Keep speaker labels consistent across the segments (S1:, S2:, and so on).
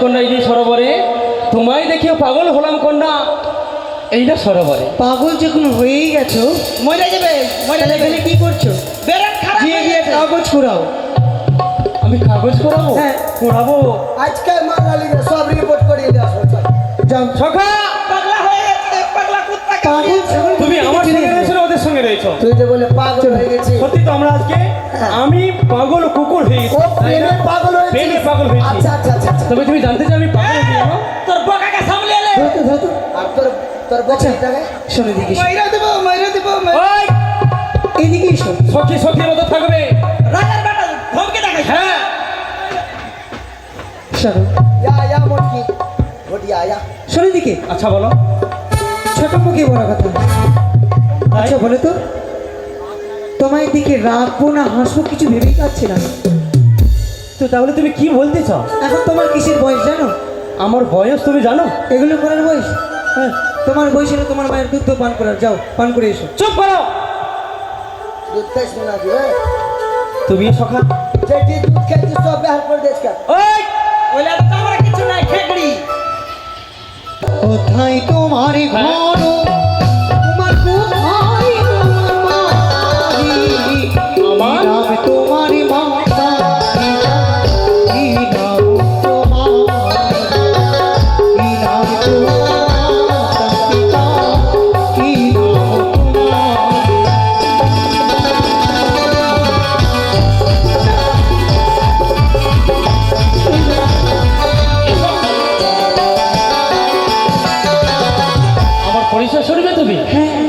S1: কন্যা এই সরোবরে, তোমায় দেখিও পাগল হলাম কন্যা এই না সরোবরে।
S2: পাগল যখন হয়েই গেছো,
S3: মরে যাবে মরে যাবে।
S2: এখানে কি করছো?
S3: বেরেন খারাপ
S2: গিয়ে
S3: হয়ে
S2: গিয়ে
S3: গেছে।
S2: কাগজ কুড়াও।
S1: আমি কাগজ করাবো?
S2: হ্যাঁ।
S1: করাবো।
S4: আজকে মানালিকে সব রিপোর্ট করিয়ে দেওয়া হচ্ছে।
S2: যাও।
S1: সখা,
S3: পাগলা হয়ে গেছে, পাগলা কুত্তা
S2: পাগল ছাগল
S1: তুমি আমার
S2: চিনে
S1: সঙ্গে
S2: গেছো।
S1: রয়েছো না ওদের সঙ্গে রয়েছো?
S4: তুই যে বলে পাগল হয়ে গেছি,
S1: সত্যি তো আমরা আজকে আমি পাগল কুকুর হয়ে গেছি।
S4: ও প্রেমে পাগল হয়েছে।
S1: প্রেমে পাগল হয়েছি।
S4: আচ্ছা আচ্ছা আচ্ছা আচ্ছা।
S1: তবে তুমি জানতে চাও আমি পাগল হয়েছি কেন?
S3: তোর বকাকে সামলে এলে
S2: ধরো তো, ধরো তো।
S4: আর তোর তোর বচ্চাটাকে
S2: শোনো দিকে,
S3: মাইরা দেব
S1: ওই
S2: এদিকেই শোন।
S1: সখী সখীর মতো থাকবে।
S3: রাজার বেটা ধমকে দেখাই।
S1: হ্যাঁ,
S2: শোনো,
S4: ইয়া মোটকি ঘটিয়া আয়া।
S2: শোনো দিকে।
S1: আচ্ছা বলো।
S2: ছোট মুখে বড় কথা। আচ্ছা বলে তো, তোমায় দিকে রাখবো না হাসবো কিছু ভেবেই পাচ্ছি না।
S1: তো তাহলে তুমি কি বলতে চাও?
S2: এখন তোমার কিসের বয়স জানো?
S1: আমার বয়স তুমি জানো?
S2: এগুলো করার বয়স? হ্যাঁ, তোমার বয়স হলো তোমার মায়ের দুধ পান করার। যাও পান করে এসো।
S1: চুপ করো
S4: দুধ খাইস না দিবে।
S1: তুমি সখা।
S4: যেটি দুধ খাইছিস সব বেহার করে দিস কা।
S1: ওই
S3: ওইলা তো আমার কিছু নাই খেকড়ি।
S2: কোথায় তোমার ঘর, তোমার কোথায় তোমার বাড়ি?
S1: আমার?
S2: নাম তোমার মাতা, কি নাম তোমার? কি নাম তোমার পিতা, কি নাম তোমার?
S1: আমার পরিচয় শুনবে তুমি?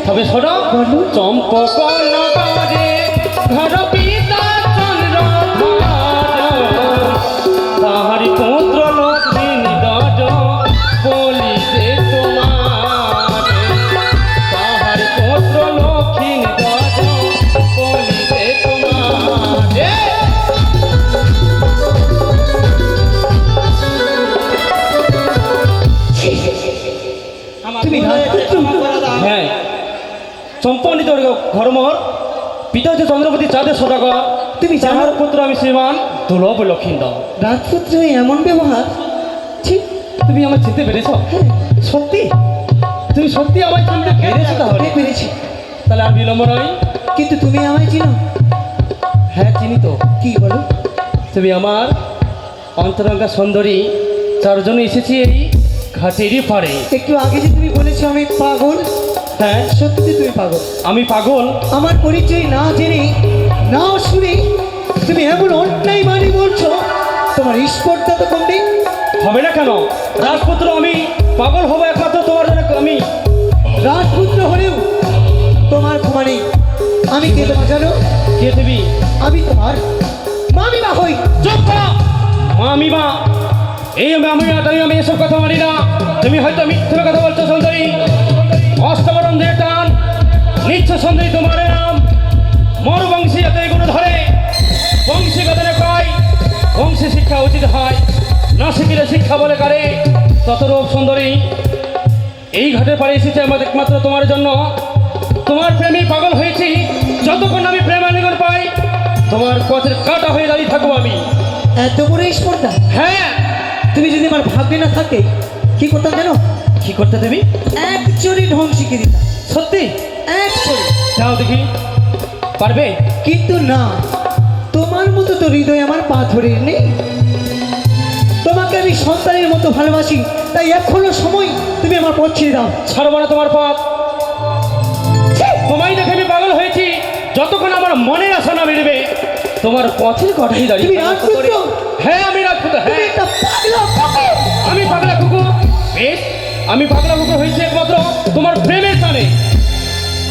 S1: তবে শোনো।
S2: বলো।
S1: চম্পক নগরে ঘর পিতা চন্দ্র তাহারি পুত্র লক্ষ্মী দজ বলিতে তোমার, তাহারি পুত্র লক্ষ্মী দজ বলিতে তোমার।
S3: আমার
S2: তুমি
S3: ভুল হয়েছে,
S2: রাজপুত্র?
S3: ক্ষমা করে দাও।
S1: হ্যাঁ, চম্পনিত ঘরমোহর পিতা হচ্ছে চন্দ্রপতি চাঁদের সদাগর।
S2: তুমি জানো?
S1: যাহার পুত্র আমি শ্রীমান দুর্লভ লক্ষিন্দর।
S2: রাজপুত্র এমন ব্যবহার? ঠিক।
S1: তুমি আমার চিনতে পেরেছ? সত্যি? তুমি সত্যি আমার চিনতে পেরেছো? তাহলে
S2: পেরেছি।
S1: তাহলে আর বিলম্ব নয়।
S2: কিন্তু তুমি আমায় চিনো?
S1: হ্যাঁ চিনি তো।
S2: কি বলো?
S1: তুমি আমার অন্তরঙ্গা সুন্দরী, তার জন্য এসেছি এই ঘাটেরই পাড়ে।
S2: একটু আগে যে তুমি বলেছো আমি পাগল,
S1: হ্যাঁ
S2: সত্যি তুমি পাগল।
S1: আমি পাগল।
S2: আমার পরিচয় না জেনে না শুনে তুমি এমন অন্যায় মানি বলছো, তোমার স্পর্ধা তো কম নেই?
S1: হবে না কেন? রাজপুত্র আমি পাগল হবো একমাত্র তোমার জন্য। আমি
S2: রাজপুত্র হলেও তোমার ক্ষমা নেই। আমি কে তোমার জানো?
S1: কে তুমি?
S2: আমি তোমার মামিমা হই।
S1: চুপ করো মামিমা। এই আমি এসব কথা মানি না। তুমি হয়তো মিথ্যে কথা বলছো সুন্দরী। অষ্টবরন্ধের টান নিচ্ছ সুন্দরী তোমার নাম। মর বংশী যাতে এগুলো ধরে বংশীগত কয় বংশী শিক্ষা উচিত হয়, না শিখিলে শিক্ষা বলে কারে। ততরূপ সুন্দরী এই ঘাটের পাড়ে এসেছে আমাদের একমাত্র তোমার জন্য। তোমার প্রেমে পাগল হয়েছি। যতক্ষণ আমি প্রেম আলিঙ্গন পাই তোমার পথের কাটা হয়ে দাঁড়িয়ে থাকবো আমি।
S2: এত বড় স্পর্ধা?
S1: হ্যাঁ।
S2: তুমি যদি আমার ভাগ্যে না থাকে কি করতাম জানো?
S1: কি করতে দেবী?
S2: এক চুরি ঢং শিখিয়ে দিতাম।
S1: সত্যি?
S2: এক চুরি।
S1: যাও দেখি পারবে?
S2: কিন্তু না, তোমার মতো তো হৃদয় আমার পাথরের নেই। তোমাকে আমি সন্তানের মতো ভালোবাসি, তাই এখনো সময়, তুমি আমার পথ ছেড়ে দাও।
S1: ছাড়বো না তোমার পথ। তোমায় দেখে আমি পাগল হয়েছি। যতক্ষণ আমার মনের আশা না বেরোবে তোমার পথের কথাই দাঁড়িয়ে
S2: তুমি রাজপুত্র?
S1: হ্যাঁ আমি রাজপুত্র।
S2: তুমি
S1: হ্যাঁ
S2: একটা পাগলা কুকুর।
S1: আমি পাগলা কুকুর। বেশ, আমি পাগলা কুকুর হয়েছি একমাত্র তোমার প্রেমের টানে।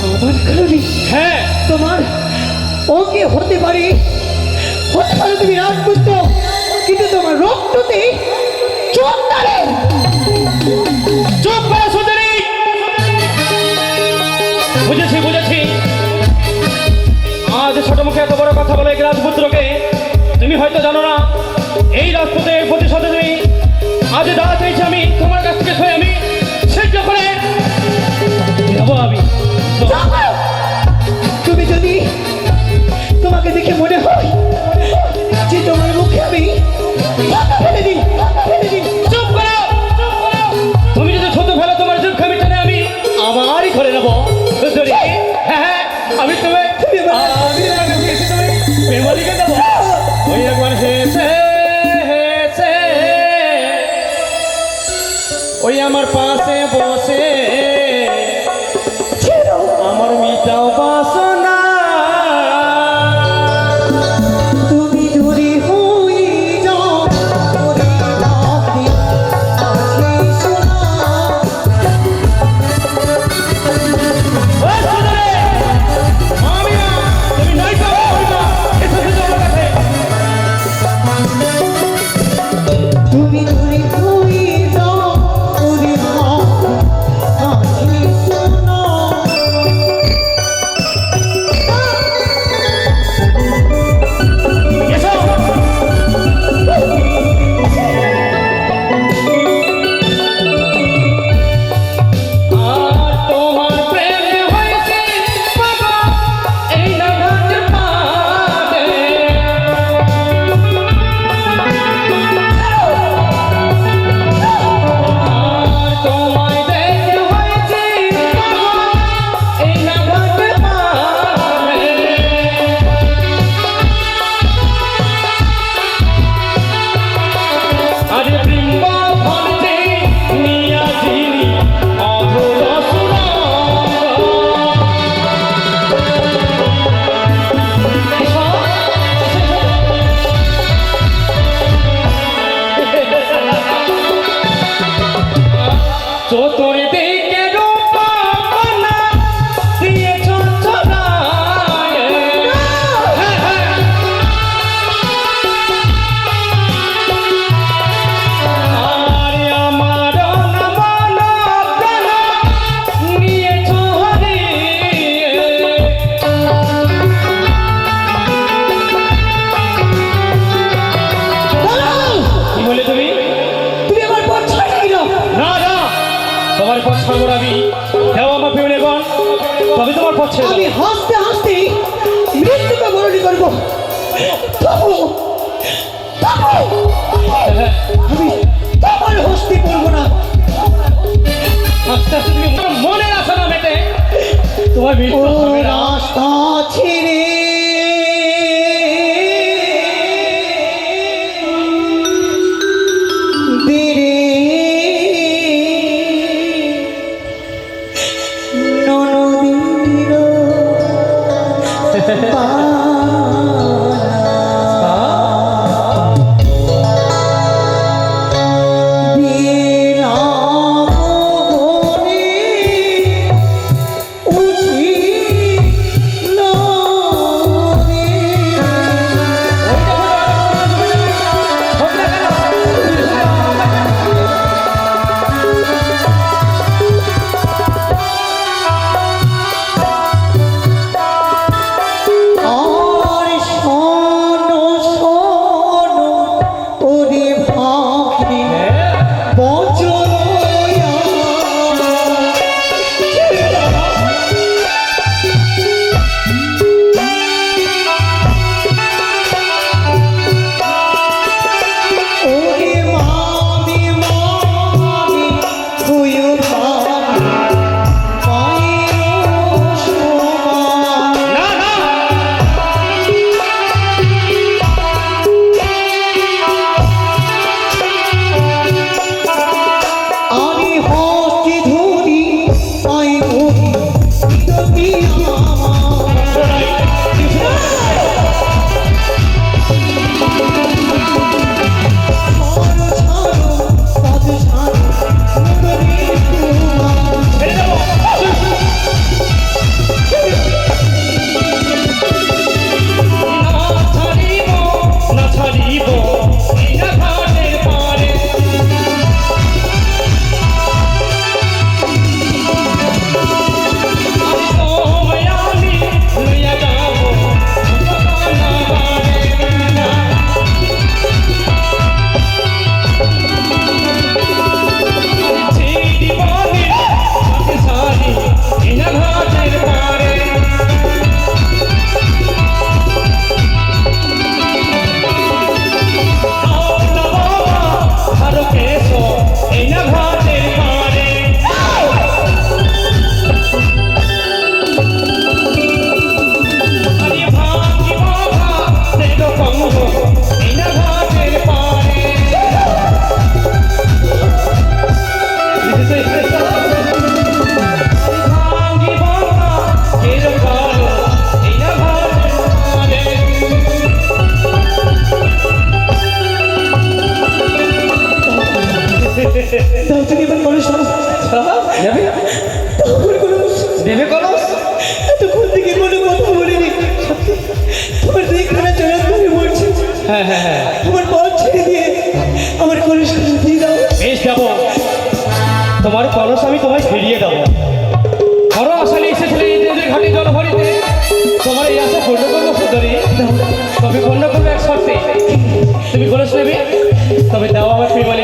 S2: আমার কারণে
S1: হ্যাঁ
S2: তোমার অঙ্গে হতে পারে তুমি রাজপুত্র, কিন্তু তোমার রক্ততে চন্দারে।
S1: চুপ করো সুন্দরী। বুঝেছি বুঝেছি। আজ ছোট মুখে এত বড় কথা বলে এক রাজপুত্রকে তুমি হয়তো জানো না। এই রাজপুত্রের প্রতিশোধে তুমি আজ যা চাইছি আমি তোমার কাছ থেকে সই আমি সহ্য করে যাবো আমি।
S2: তুমি যদি তোমাকে দেখে মনে হয় যে তোমার মুখে আমি ফেলে দিই, ফেলে দিই।
S1: চুপ প্রেমালিকে দেবো ওই একবার হেসে হেসে ওই আমার পাশে বসে আমার মিটাও বাসনা
S2: তুমি দূরে হয়ে যাও ওরে রাতে আসে সোনা
S1: ওই সুন্দরী, আমি না, তুমি নাই তো ওই না, এসো এসো আমার কাছে।
S2: তুমি দূরে হয়ে যাও ওরে রাতে আসে সোনা
S1: এসো। আর তোমার প্রেমে হয়েছে বাবা এই না ঘাটে পাড়ে। আর তোমায় দেখে হয়েছে বাবা এই না ঘাটে পাড়ে। আরে বৃন্দাবনে নিয়াজিনি অধর সুরঙ্গ। চতুর্দিকে রূপকলা দিয়েছ ছড়ায়ে। হ্যাঁ, হ্যাঁ। আর আমার মন প্রাণ নিয়েছ হারিয়ে। কি বলে তুমি?
S2: তুমি আমার পথ ছাড় দিল
S1: না না, তোমার পথ ছাড়বো না আমি। দেও আমার প্রেমীগণ, তবে তোমার পথ ছেড়ে
S2: আমি
S1: দেবো।
S2: হাসতে হাসতে মৃত্যুকে বরণী করবো তবু
S1: হ্যাঁ,
S2: আমি তোমার হস্তি করবো না
S1: আস্তে আস্তে তুমি মনের আশা না মেটে তোমার
S2: ও
S1: মৃত্যু হবে না।
S2: রাস্তা ছেড়ে বেড়ে ননদীর বিলাপনে উঠিল
S1: হ্যাঁ হ্যাঁ হ্যাঁ
S2: আমার পথ ছেড়ে দিয়ে আমার কলস দিয়ে দাও।
S1: বেশ যাবো, তোমার কলস আমি তোমায় ফিরিয়ে দেবো। বড় আশা নিয়ে এসেছিলে এই যে ঘাটে জল ভরিতে, তোমার এই আশা পূর্ণ করবো সুন্দরী। তবে পূর্ণ করবো এক শর্তে, তুমি কলস নেবে, তবে দাও আমার প্রেমালি